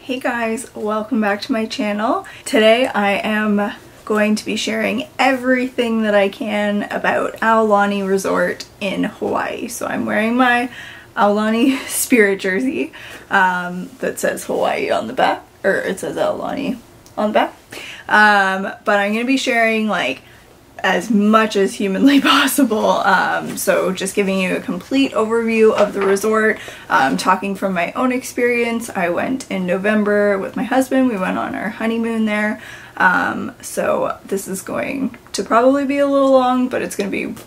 Hey guys, welcome back to my channel. Today I am going to be sharing everything that I can about Aulani Resort in Hawaii. So I'm wearing my Aulani spirit jersey that says Hawaii on the back, or it says Aulani on the back. But I'm going to be sharing like as much as humanly possible. So just giving you a complete overview of the resort, talking from my own experience. I went in November with my husband. We went on our honeymoon there. So this is going to probably be a little long, but it's going to be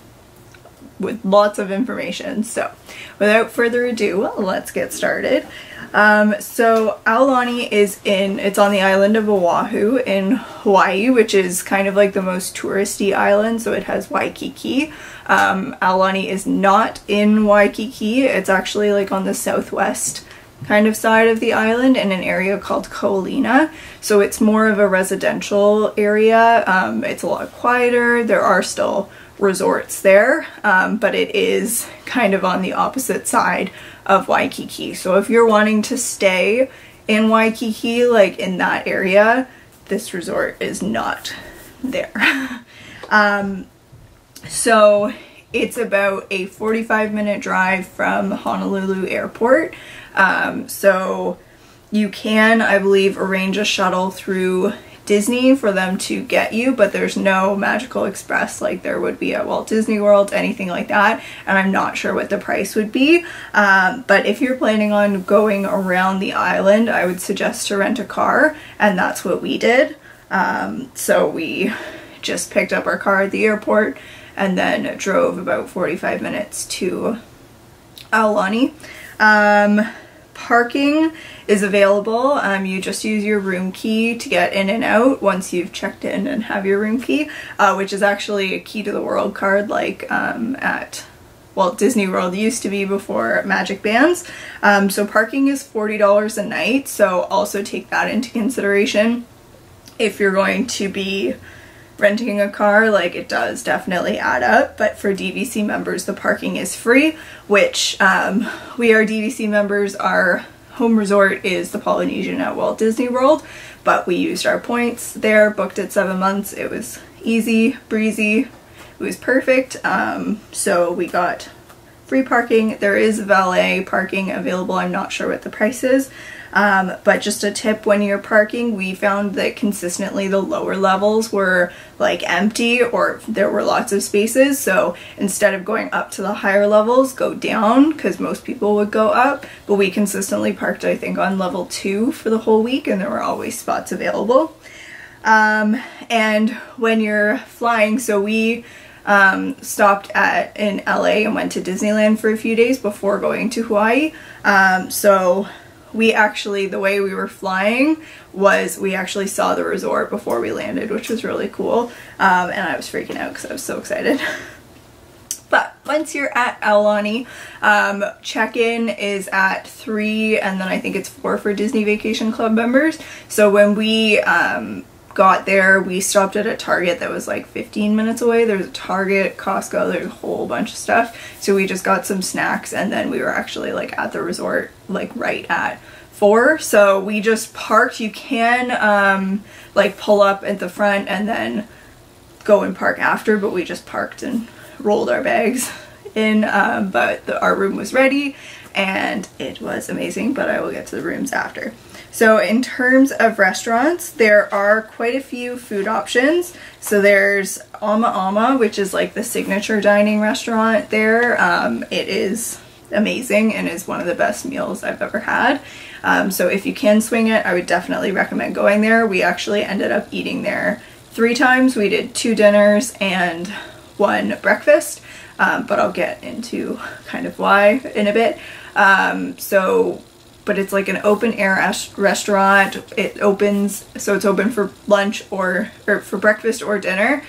with lots of information. So without further ado, let's get started. So Aulani it's on the island of Oahu in Hawaii, which is kind of like the most touristy island. So it has Waikiki. Aulani is not in Waikiki. It's actually like on the southwest kind of side of the island in an area called Ko'olina. So it's more of a residential area. It's a lot quieter. There are still resorts there, but it is kind of on the opposite side of Waikiki. So if you're wanting to stay in Waikiki, like in that area, this resort is not there. So it's about a 45-minute drive from Honolulu Airport. So you can, I believe, arrange a shuttle through Disney for them to get you, but there's no Magical Express like there would be at Walt Disney World, anything like that, and I'm not sure what the price would be. But if you're planning on going around the island, I would suggest to rent a car, and that's what we did. So we just picked up our car at the airport and then drove about 45 minutes to Aulani. Parking is available. You just use your room key to get in and out once you've checked in and have your room key, which is actually a key to the world card like at Walt Disney World used to be before Magic Bands. So parking is $40 a night, so also take that into consideration if you're going to be renting a car. Like, it does definitely add up, but for DVC members the parking is free, which we are DVC members. Our home resort is the Polynesian at Walt Disney World, but we used our points there, booked it 7 months. It was easy breezy, it was perfect. So we got free parking. There is valet parking available. I'm not sure what the price is. But just a tip, when you're parking, we found that consistently the lower levels were like empty or there were lots of spaces. So instead of going up to the higher levels, go down, because most people would go up. But we consistently parked, I think, on level 2 for the whole week, and there were always spots available. And when you're flying, so we stopped in LA and went to Disneyland for a few days before going to Hawaii. So we actually, the way we were flying was we actually saw the resort before we landed, which was really cool. And I was freaking out because I was so excited. But once you're at Aulani, check-in is at 3, and then I think it's 4 for Disney Vacation Club members. So when we got there, we stopped at a Target that was like 15 minutes away. There's a Target, Costco, there's a whole bunch of stuff. So we just got some snacks, and then we were actually like at the resort like right at 4. So we just parked. You can like pull up at the front and then go and park after, but we just parked and rolled our bags in. But our room was ready and it was amazing, but I will get to the rooms after. So in terms of restaurants, there are quite a few food options. So there's Ama Ama, which is like the signature dining restaurant there. It is amazing and is one of the best meals I've ever had. So if you can swing it, I would definitely recommend going there. We actually ended up eating there 3 times. We did 2 dinners and 1 breakfast, but I'll get into kind of why in a bit. But it's like an open air restaurant. It opens, so it's open for lunch or for breakfast or dinner.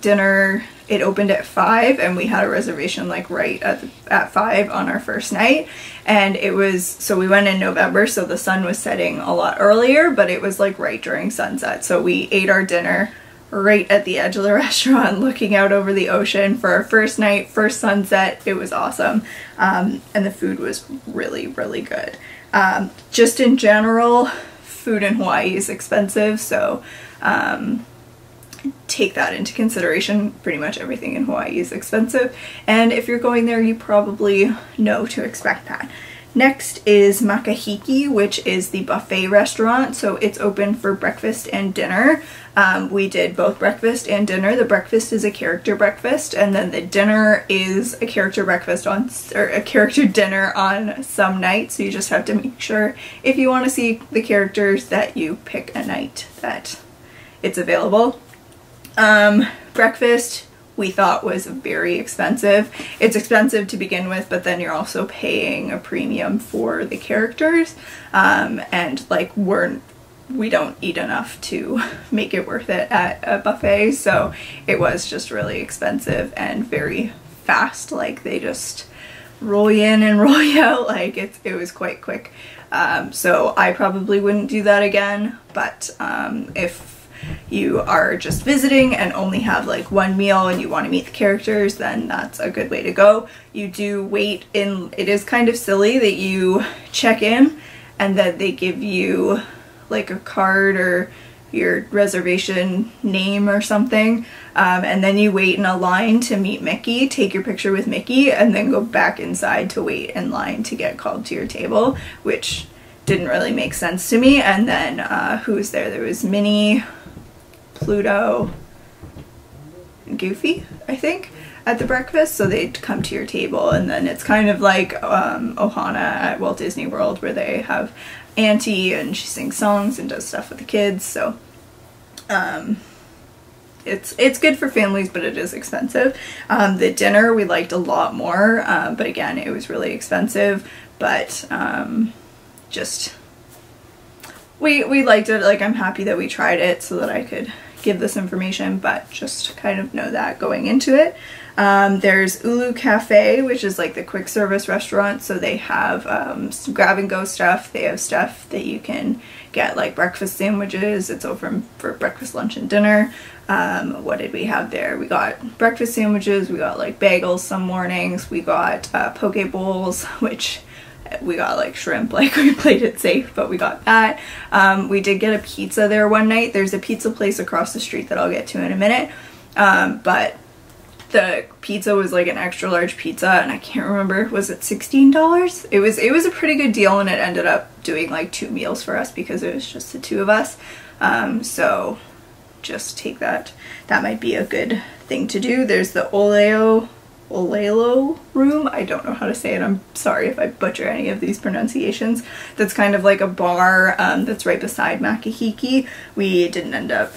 Dinner, it opened at 5, and we had a reservation like right at 5 on our first night. And it was, so we went in November, so the sun was setting a lot earlier, but it was like right during sunset. So we ate our dinner right at the edge of the restaurant, looking out over the ocean for our first night, first sunset. It was awesome. And the food was really, really good. Just in general, food in Hawaii is expensive, so take that into consideration. Pretty much everything in Hawaii is expensive, and if you're going there, you probably know to expect that. Next is Makahiki, which is the buffet restaurant, so it's open for breakfast and dinner. We did both breakfast and dinner. The breakfast is a character breakfast, and then the dinner is a character breakfast on, or a character dinner on some nights, so you just have to make sure if you want to see the characters that you pick a night that it's available. Breakfast we thought was very expensive. It's expensive to begin with, but then you're also paying a premium for the characters, and like we don't eat enough to make it worth it at a buffet, so it was just really expensive and very fast. Like they just roll you in and roll you out. Like it was quite quick. So I probably wouldn't do that again, but if you are just visiting and only have like one meal and you want to meet the characters, then that's a good way to go. You do wait in, it is kind of silly that you check in and then they give you like a card or your reservation name or something, and then you wait in a line to meet Mickey, take your picture with Mickey, and then go back inside to wait in line to get called to your table, which didn't really make sense to me. And then who was there? There was Minnie, Pluto, and Goofy, I think, at the breakfast, so they'd come to your table, and then it's kind of like Ohana at Walt Disney World, where they have Auntie and she sings songs and does stuff with the kids. So it's good for families, but it is expensive. The dinner we liked a lot more, but again, it was really expensive. But just we liked it. Like, I'm happy that we tried it so that I could give this information, but just kind of know that going into it. There's Ulu Cafe, which is like the quick service restaurant, so they have some grab and go stuff. They have stuff that you can get, like breakfast sandwiches. It's open for breakfast, lunch, and dinner. What did we have there? We got breakfast sandwiches, we got like bagels some mornings, we got poke bowls, which we got like shrimp, like we played it safe, but we got that. We did get a pizza there one night. There's a pizza place across the street that I'll get to in a minute, but the pizza was like an extra large pizza, and I can't remember, was it $16? It was a pretty good deal, and it ended up doing like 2 meals for us because it was just the 2 of us. So just take that. That might be a good thing to do. There's the Olelo room. I don't know how to say it. I'm sorry if I butcher any of these pronunciations. That's kind of like a bar that's right beside Makahiki. We didn't end up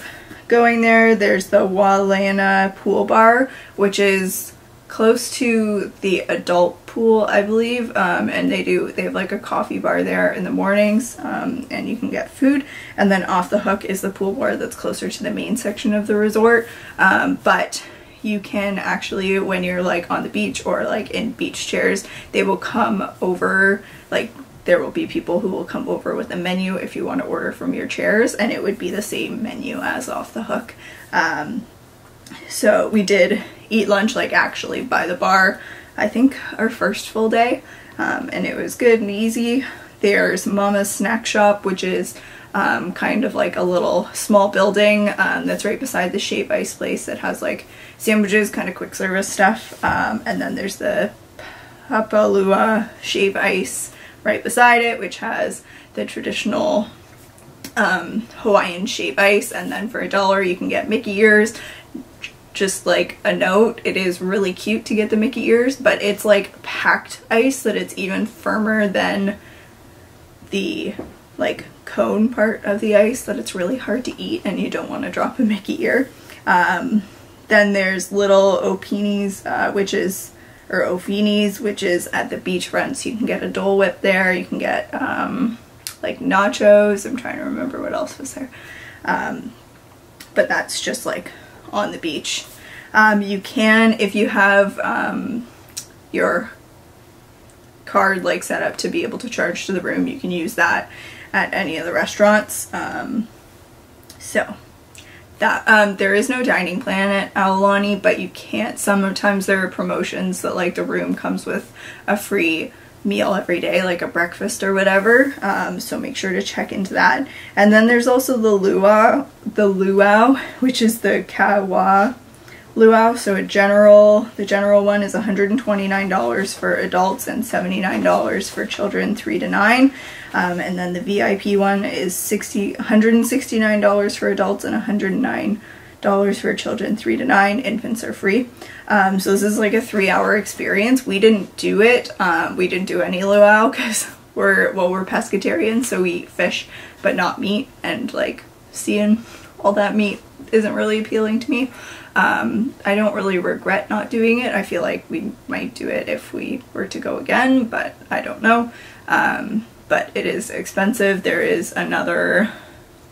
going there. There's the Walana pool bar, which is close to the adult pool, I believe, and they have like a coffee bar there in the mornings, and you can get food. And then off the hook is the pool bar that's closer to the main section of the resort, but you can actually, when you're like on the beach or like in beach chairs, they will come over, like there will be people who will come over with a menu if you want to order from your chairs, and it would be the same menu as off the hook. So we did eat lunch like actually by the bar, I think our first full day, and it was good and easy. There's Mama's Snack Shop, which is kind of like a little small building that's right beside the Shave Ice place that has like sandwiches, kind of quick service stuff, and then there's the Papalua Shave Ice right beside it, which has the traditional Hawaiian shave ice, and then for $1 you can get Mickey ears. Just like a note, it is really cute to get the Mickey ears, but it's like packed ice that it's even firmer than the like cone part of the ice, that it's really hard to eat and you don't want to drop a Mickey ear. Then there's Little Opinis, or Ofinis, which is at the beachfront, so you can get a Dole Whip there. You can get like nachos. I'm trying to remember what else was there, but that's just like on the beach. You can, if you have your card like set up to be able to charge to the room, you can use that at any of the restaurants. So that there is no dining plan at Aulani, but you can't, sometimes there are promotions that like the room comes with a free meal every day, like a breakfast or whatever, so make sure to check into that. And then there's also the luau, which is the Kawa luau. So the general one is $129 for adults and $79 for children 3 to 9. And then the VIP one is $169 for adults and $109 for children 3 to 9. Infants are free. So this is like a 3-hour experience. We didn't do it. We didn't do any luau because we're pescatarian, so we eat fish but not meat, and like seeing all that meat isn't really appealing to me. I don't really regret not doing it. I feel like we might do it if we were to go again, but I don't know. But it is expensive. There is another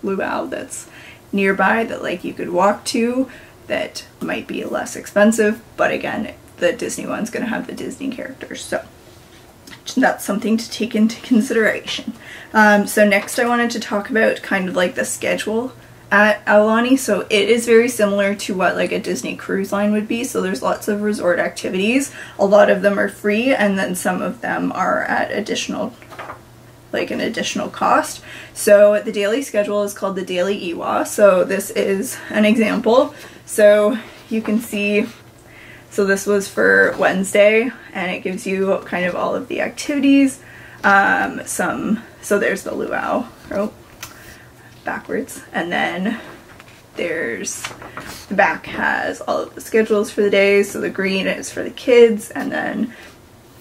luau that's nearby that like you could walk to that might be less expensive, but again, the Disney one's gonna have the Disney characters, so that's something to take into consideration. So next I wanted to talk about kind of like the schedule at Aulani. So it is very similar to what like a Disney cruise line would be. So there's lots of resort activities. A lot of them are free, and then some of them are at an additional cost. So the daily schedule is called the Daily Iwa. So this is an example. So you can see, so this was for Wednesday, and it gives you kind of all of the activities. So there's the luau, backwards, and then there's the back has all of the schedules for the days. So the green is for the kids, and then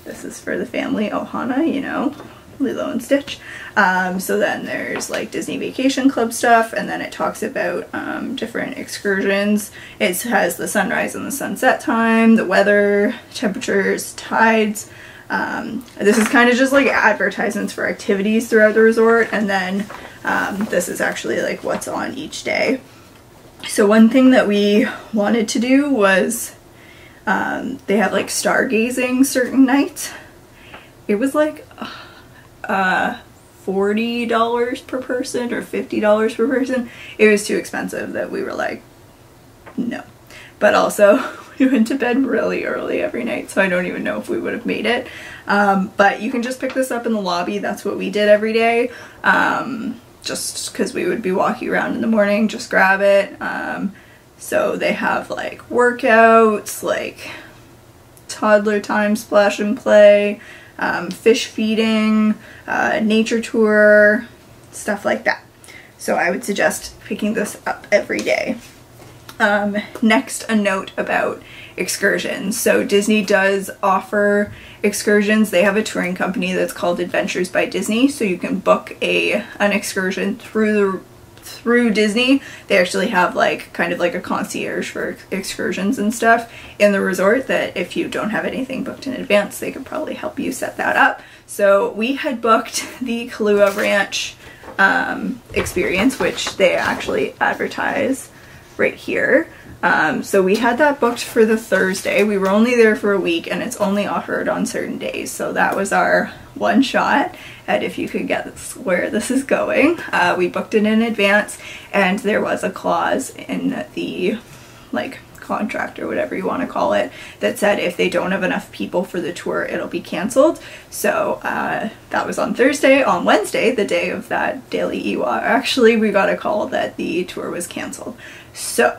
this is for the family, Ohana, you know, Lilo and Stitch. So then there's like Disney Vacation Club stuff, and then it talks about different excursions. It has the sunrise and the sunset time, the weather, temperatures, tides. This is kind of just like advertisements for activities throughout the resort, and then this is actually like what's on each day. So one thing that we wanted to do was they have like stargazing certain nights. It was like $40 per person or $50 per person. It was too expensive that we were like, no. But also we went to bed really early every night, so I don't even know if we would have made it. But you can just pick this up in the lobby. That's what we did every day. Just because we would be walking around in the morning, just grab it. So they have like workouts, like toddler time, splash and play, fish feeding, nature tour, stuff like that. So I would suggest picking this up every day. Next, a note about excursions. So Disney does offer excursions. They have a touring company that's called Adventures by Disney, so you can book an excursion through Disney. They actually have like kind of like a concierge for excursions and stuff in the resort, that if you don't have anything booked in advance, they could probably help you set that up. So we had booked the Kahlua Ranch experience, which they actually advertise right here. So we had that booked for the Thursday. We were only there for a week, and it's only offered on certain days. So that was our one shot at if you could guess where this is going. We booked it in advance, and there was a clause in the like contract or whatever you want to call it that said if they don't have enough people for the tour, it'll be canceled. So that was on Thursday. On Wednesday, the day of that Daily Iwa, actually we got a call that the tour was canceled. So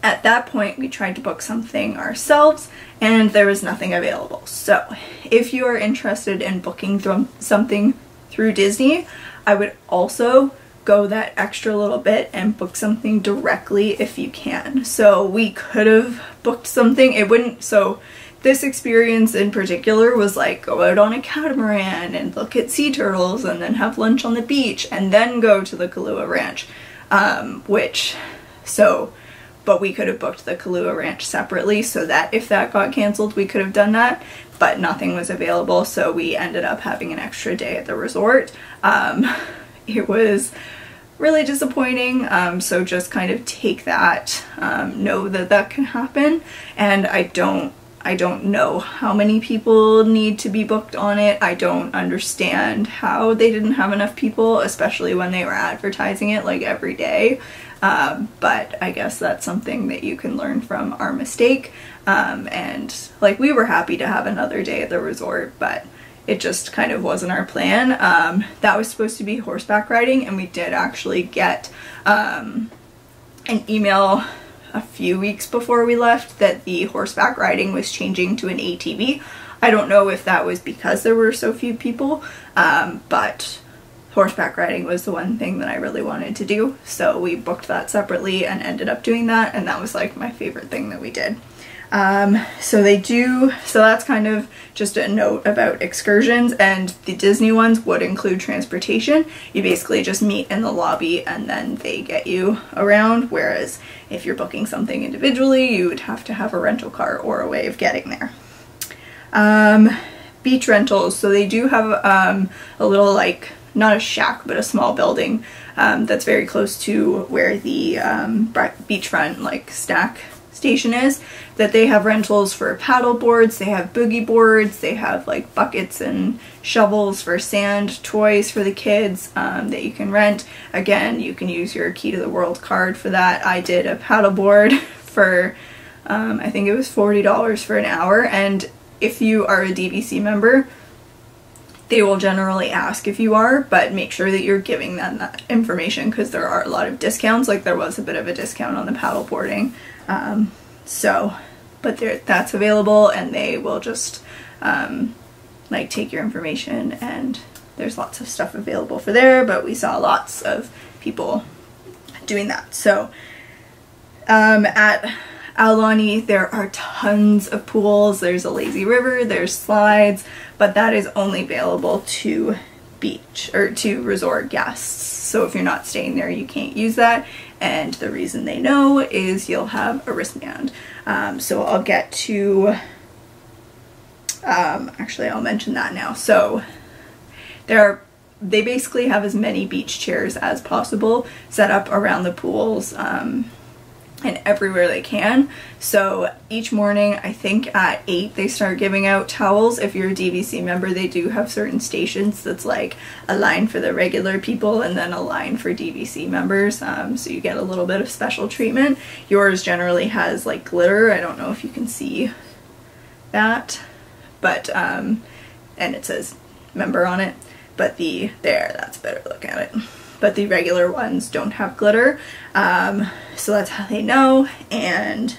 at that point, we tried to book something ourselves, and there was nothing available. So if you are interested in booking something through Disney, I would also go that extra little bit and book something directly if you can. So we could have booked something. It wouldn't, so this experience in particular was like go out on a catamaran and look at sea turtles and then have lunch on the beach and then go to the Kahlua Ranch, but we could have booked the Kahlua Ranch separately so that if that got canceled, we could have done that, but nothing was available, so we ended up having an extra day at the resort. It was really disappointing, so just kind of take that, know that that can happen, and I don't know how many people need to be booked on it. I don't understand how they didn't have enough people, especially when they were advertising it like every day. But I guess that's something that you can learn from our mistake. And like we were happy to have another day at the resort, but it just kind of wasn't our plan. That was supposed to be horseback riding, and we did actually get an email a few weeks before we left that the horseback riding was changing to an ATV. I don't know if that was because there were so few people, but horseback riding was the one thing that I really wanted to do, so we booked that separately and ended up doing that, and that was like my favorite thing that we did. So that's kind of just a note about excursions, and the Disney ones would include transportation. You basically just meet in the lobby and then they get you around, whereas if you're booking something individually, you would have to have a rental car or a way of getting there. Beach rentals. So they do have a little, like, not a shack, but a small building that's very close to where the beachfront, like, snack station is, that they have rentals for paddle boards, they have boogie boards, they have like buckets and shovels for sand, toys for the kids that you can rent. Again, you can use your Key to the World card for that. I did a paddle board for I think it was $40 for an hour, and if you are a DVC member, they will generally ask if you are, but make sure that you're giving them that information, because there are a lot of discounts. Like, there was a bit of a discount on the paddle boarding. But that's available, and they will just like take your information, and there's lots of stuff available for there, but we saw lots of people doing that. So at Aulani there are tons of pools. There's a lazy river, there's slides, but that is only available to beach or to resort guests. So if you're not staying there, you can't use that, and the reason they know is you'll have a wristband. So I'll get to actually I'll mention that now. So they basically have as many beach chairs as possible set up around the pools and everywhere they can. So each morning, I think at 8, they start giving out towels. If you're a DVC member, they do have certain stations that's like a line for the regular people and then a line for DVC members, so you get a little bit of special treatment. Yours generally has like glitter. I don't know if you can see that, but and it says member on it, but that's a better look at it. But the regular ones don't have glitter, so that's how they know. And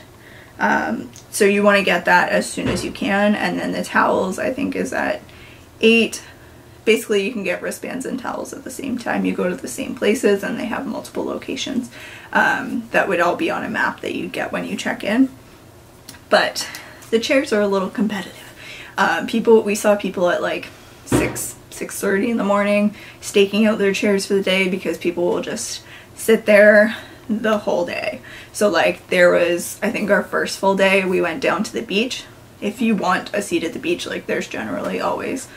so you want to get that as soon as you can, and then the towels I think is at 8. Basically you can get wristbands and towels at the same time. You go to the same places, and they have multiple locations that would all be on a map that you get when you check in. But the chairs are a little competitive. We saw people at like 6:30 in the morning staking out their chairs for the day, because people will just sit there the whole day. So like, there was, I think our first full day we went down to the beach. If you want a seat at the beach, like, there's generally always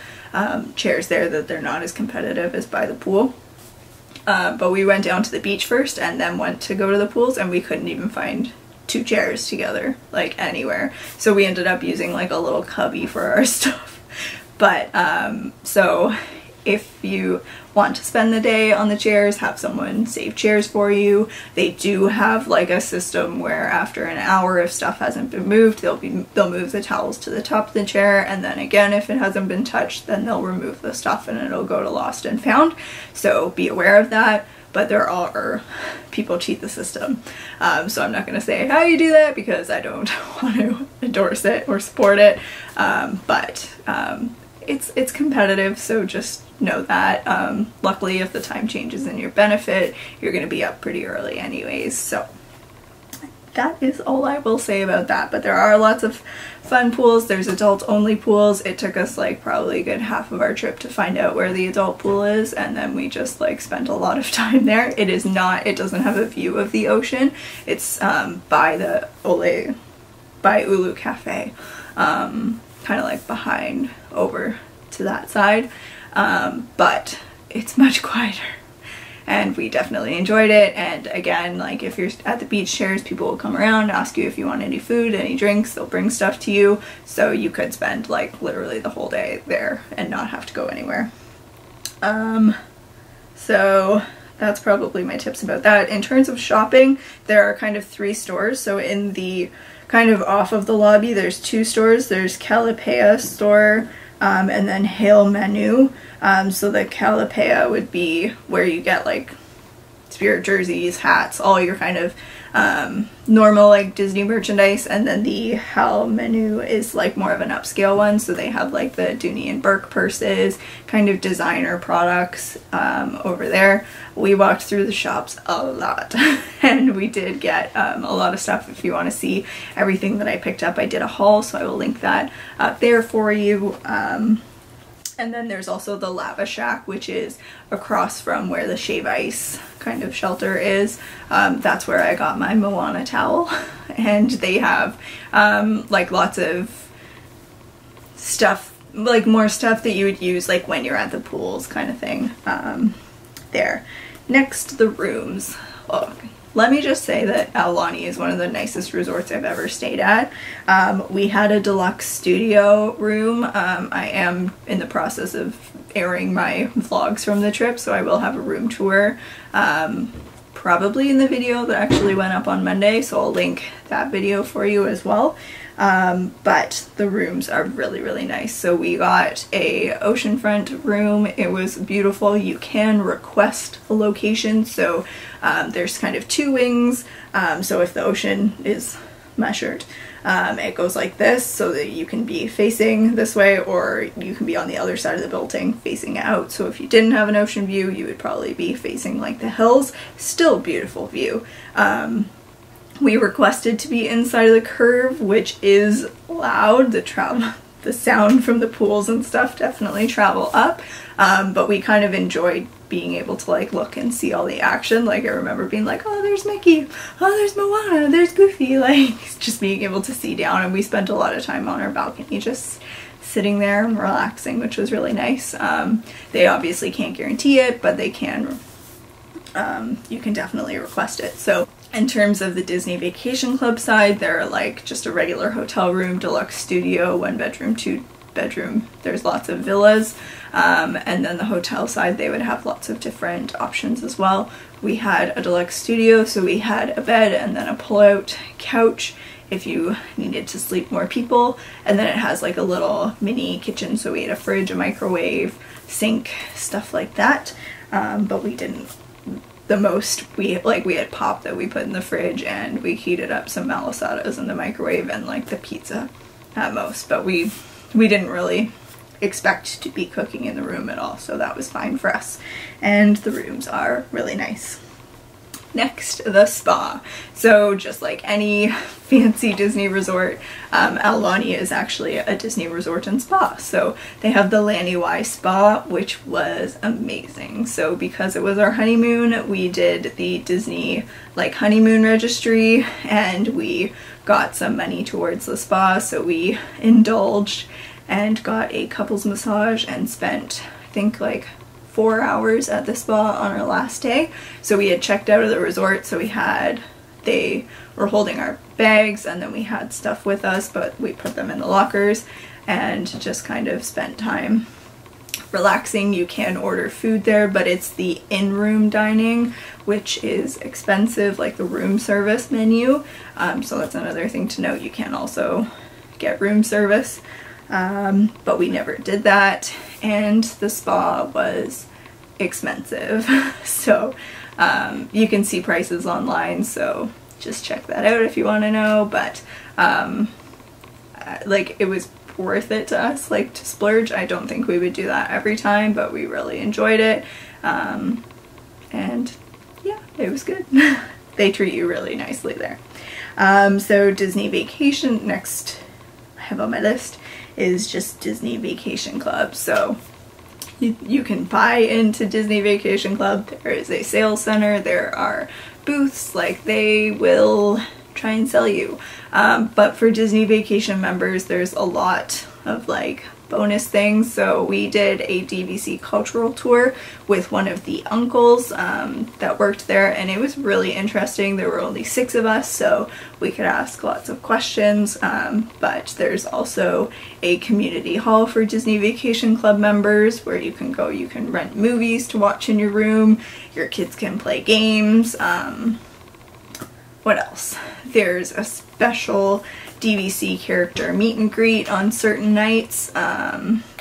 chairs there, that they're not as competitive as by the pool. But we went down to the beach first and then went to go to the pools, and we couldn't even find 2 chairs together, like, anywhere. So we ended up using like a little cubby for our stuff. But so if you want to spend the day on the chairs, have someone save chairs for you. They do have like a system where after an hour, if stuff hasn't been moved, they'll move the towels to the top of the chair, and then again, if it hasn't been touched, then they'll remove the stuff and it'll go to lost and found. So be aware of that. But there are people cheat the system, so I'm not going to say how you do that, because I don't want to endorse it or support it, but it's competitive, so just know that. Luckily, if the time changes in your benefit, you're going to be up pretty early anyways, so that is all I will say about that. But there are lots of fun pools. There's adult only pools. It took us like probably a good half of our trip to find out where the adult pool is, and then we just like spent a lot of time there. It doesn't have a view of the ocean. It's by Ulu Cafe, kind of like behind over to that side, but it's much quieter. And we definitely enjoyed it. And again, like, if you're at the beach chairs, people will come around, ask you if you want any food, any drinks, they'll bring stuff to you. So you could spend like literally the whole day there and not have to go anywhere. So that's probably my tips about that. In terms of shopping, there are kind of 3 stores. So in the kind of off of the lobby, there's 2 stores. There's Calipea store, and then Hail Menu. So the Calipea would be where you get like spirit jerseys, hats, all your kind of normal like Disney merchandise, and then the Hal Menu is like more of an upscale one, so they have like the Dooney and Burke purses, kind of designer products over there. We walked through the shops a lot and we did get a lot of stuff. If you want to see everything that I picked up, I did a haul, so I will link that up there for you. And then there's also the Lava Shack, which is across from where the Shave Ice kind of shelter is. That's where I got my Moana towel. And they have like lots of stuff, like more stuff that you would use like when you're at the pools kind of thing there. Next, the rooms. Oh, let me just say that Aulani is one of the nicest resorts I've ever stayed at. We had a deluxe studio room. I am in the process of airing my vlogs from the trip, so I will have a room tour probably in the video that actually went up on Monday, so I'll link that video for you as well. But the rooms are really, really nice. So we got a oceanfront room. It was beautiful. You can request a location, so there's kind of two wings. So if the ocean is measured, it goes like this, so that you can be facing this way, or you can be on the other side of the building facing out. So if you didn't have an ocean view, you would probably be facing like the hills. Still beautiful view. We requested to be inside of the curve, which is loud. The sound from the pools and stuff definitely travel up, but we kind of enjoyed being able to like look and see all the action. Like I remember being like, oh, there's Mickey, oh, there's Moana, there's Goofy, like just being able to see down. And we spent a lot of time on our balcony just sitting there and relaxing, which was really nice. They obviously can't guarantee it, but they can, you can definitely request it. So in terms of the Disney Vacation Club side, they're like just a regular hotel room, deluxe studio, 1 bedroom, 2 bedroom. There's lots of villas. And then the hotel side, they would have lots of different options as well. We had a deluxe studio, so we had a bed and then a pull-out couch if you needed to sleep more people. And then it has like a little mini kitchen, so we had a fridge, a microwave, sink, stuff like that. But we didn't. The most we had pop that we put in the fridge, and we heated up some malasadas in the microwave and like the pizza at most, but we didn't really expect to be cooking in the room at all, so that was fine for us. And the rooms are really nice. Next, the spa. So just like any fancy Disney resort, Aulani is actually a Disney resort and spa. So they have the Laniwai Spa, which was amazing. So because it was our honeymoon, we did the Disney like honeymoon registry, and we got some money towards the spa. So we indulged and got a couples massage and spent, I think, like 4 hours at the spa on our last day. So we had checked out of the resort, so they were holding our bags, and then we had stuff with us, but we put them in the lockers and just kind of spent time relaxing. You can order food there, but it's the in-room dining, which is expensive, like the room service menu. So that's another thing to note. You can also get room service. But we never did that, and the spa was expensive. So you can see prices online, so just check that out if you want to know. But like it was worth it to us, like to splurge. I don't think we would do that every time, but we really enjoyed it. And yeah, it was good. They treat you really nicely there. So Disney Vacation, next I have on my list is just Disney Vacation Club. So you can buy into Disney Vacation Club. There is a sales center, there are booths, like they will try and sell you. But for Disney Vacation members, there's a lot of like bonus things. So we did a DVC cultural tour with one of the uncles that worked there, and it was really interesting. There were only 6 of us, so we could ask lots of questions, but there's also a community hall for Disney Vacation Club members where you can go, you can rent movies to watch in your room, your kids can play games. What else? There's a special DVC character meet and greet on certain nights.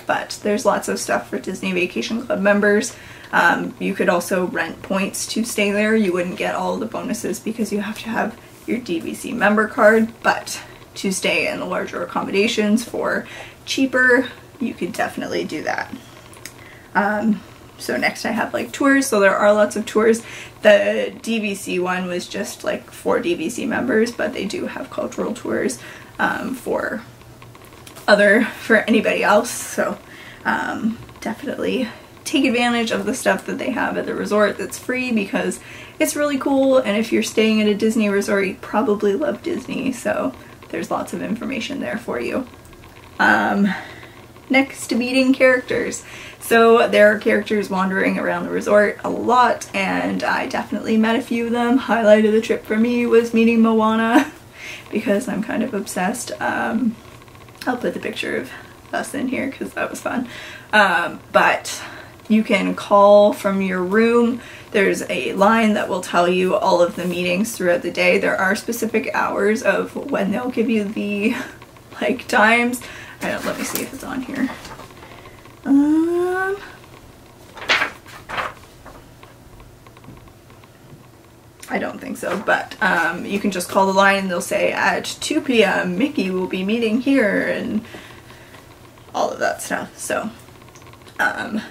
but there's lots of stuff for Disney Vacation Club members. You could also rent points to stay there. You wouldn't get all the bonuses because you have to have your DVC member card, but to stay in the larger accommodations for cheaper, you could definitely do that. So next I have like tours, so there are lots of tours. The DVC one was just like for DVC members, but they do have cultural tours for anybody else, so definitely take advantage of the stuff that they have at the resort that's free because it's really cool, and if you're staying at a Disney resort, you probably love Disney, so there's lots of information there for you. Next, meeting characters. So there are characters wandering around the resort a lot, and I definitely met a few of them. Highlight of the trip for me was meeting Moana because I'm kind of obsessed. I'll put the picture of us in here because that was fun. But you can call from your room. There's a line that will tell you all of the meetings throughout the day. There are specific hours of when they'll give you the like times. Let me see if it's on here. I don't think so, but you can just call the line and they'll say at 2 p.m. Mickey will be meeting here and all of that stuff. So that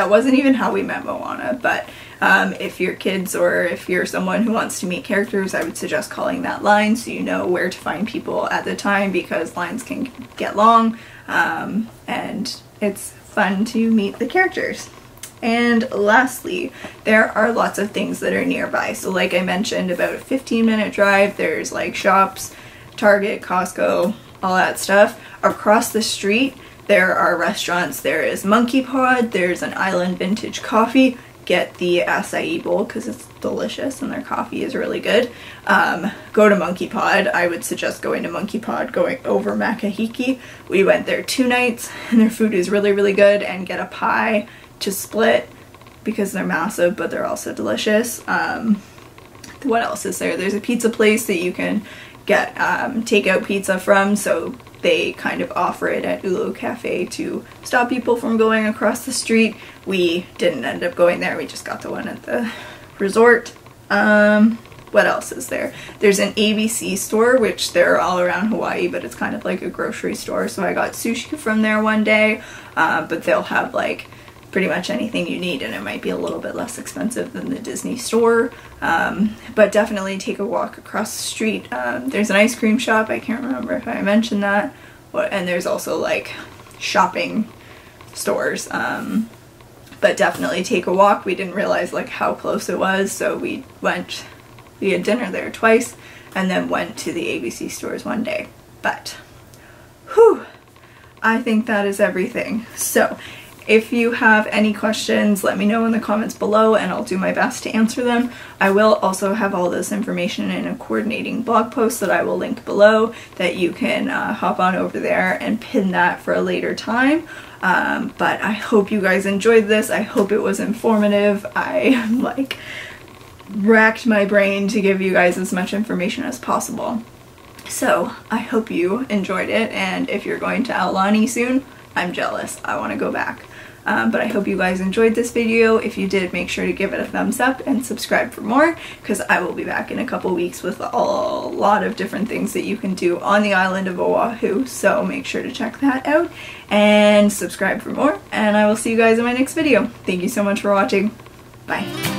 wasn't even how we met Moana, but if you're kids or if you're someone who wants to meet characters, I would suggest calling that line so you know where to find people at the time, because lines can get long, and it's fun to meet the characters. And lastly, there are lots of things that are nearby. So like I mentioned, about a 15-minute drive, there's like shops, Target, Costco, all that stuff. Across the street, there are restaurants. There is Monkey Pod, there's an Island Vintage Coffee. Get the acai bowl because it's delicious and their coffee is really good. Go to Monkey Pod. I would suggest going to Monkey Pod, going over Makahiki. We went there 2 nights and their food is really, really good, and get a pie to split because they're massive but they're also delicious. What else is there? There's a pizza place that you can get takeout pizza from, so they kind of offer it at Ulu Cafe to stop people from going across the street. We didn't end up going there, we just got the one at the resort. What else is there? There's an ABC store, which they're all around Hawaii, but it's kind of like a grocery store, so I got sushi from there one day, but they'll have like pretty much anything you need, and it might be a little bit less expensive than the Disney store, but definitely take a walk across the street. There's an ice cream shop, I can't remember if I mentioned that, and there's also like shopping stores, but definitely take a walk. We didn't realize like how close it was, so we had dinner there twice and then went to the ABC stores one day. But whew, I think that is everything. So if you have any questions, let me know in the comments below and I'll do my best to answer them. I will also have all this information in a coordinating blog post that I will link below that you can hop on over there and pin that for a later time. But I hope you guys enjoyed this. I hope it was informative. I like racked my brain to give you guys as much information as possible. So I hope you enjoyed it, and if you're going to Aulani soon, I'm jealous. I want to go back. But I hope you guys enjoyed this video. If you did, make sure to give it a thumbs up and subscribe for more, because I will be back in a couple weeks with a lot of different things that you can do on the island of Oahu, so make sure to check that out and subscribe for more, and I will see you guys in my next video. Thank you so much for watching. Bye.